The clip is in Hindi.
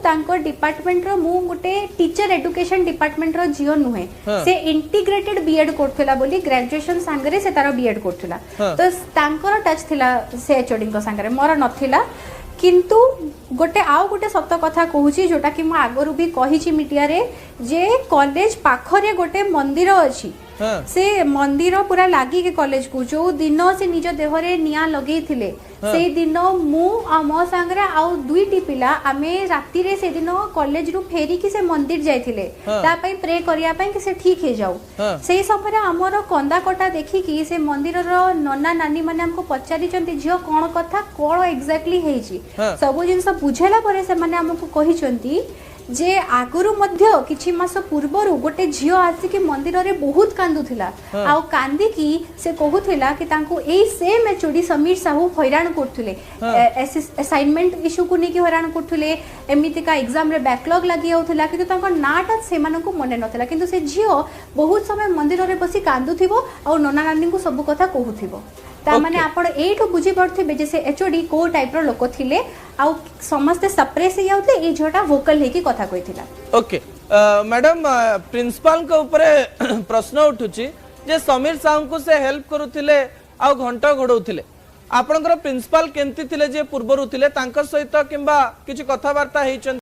डिपार्टमेंट रो मु गोटे टीचर एजुकेशन डिपार्टमेंट रो जियो नुहे से इंटीग्रेटेड बीएड करथला बोली ग्रेजुएशन संगरे से तार बीएड करथला तो तांकर टच थिला से एचओडी को संगरे मोर नथिला किंतु गोटे आउ गोटे सत कथा कहूची जोटा कि मु आगरु भी कहिची मीडिया रे जे कॉलेज पाखरे गोटे मंदिर अछि से मंदिर पूरा लागी के कॉलेज को जो दिन से निज देहरे निया लगे थिले से दिन मु आ मो संगरे आउ दुईटी पिला आमे राती रे से दिन कॉलेज रु फेरी कि से मंदिर जाइथिले ता पई प्रे करिया पई कि से ठीक हे जाऊ सेही समय हमर कंदा कटा देखि कि से मंदिर रो नन्ना नानी माने हमको पचारि चंती जियो कोन कथा कोन एग्जैक्टली हेची सब जिंस बुझेला परे से माने हमको कहि चंती जे आगुरु मध्य किछि मास पूर्वरु गोटे झियो आसिके मंदिर रे बहुत कांदुथिला आउ कांदी की से कहूथिला कि तांको एई सेम एचओडी समीर साहू हैरान करथुले असाइनमेंट इशू को नेकी हैरान करथुले एमिति का एग्जाम रे बैकलॉग लागि होथिला कि तांको नाटा से मानको मने नथिला किंतु से झियो बहुत समय मंदिर रे बसी कांदुथिबो आउ नना नानी को सब कथा कहूथिबो ता माने आपण एठो बुझी पड़थिबे जे से एचओडी को टाइप रो लोक थिले आउ समस्त सप्रेस याउते ए झोटा वोकल हेकी कथा कहिथिला ओके मैडम प्रिंसिपल के ऊपर प्रश्न उठुची जे समीर साहू को से हेल्प करूथिले आउ घंटा घोडौथिले आपनकर प्रिंसिपल केंती थिले जे पूर्वरु थिले तांकर सहित किंबा किछि कथा वार्ता हेचन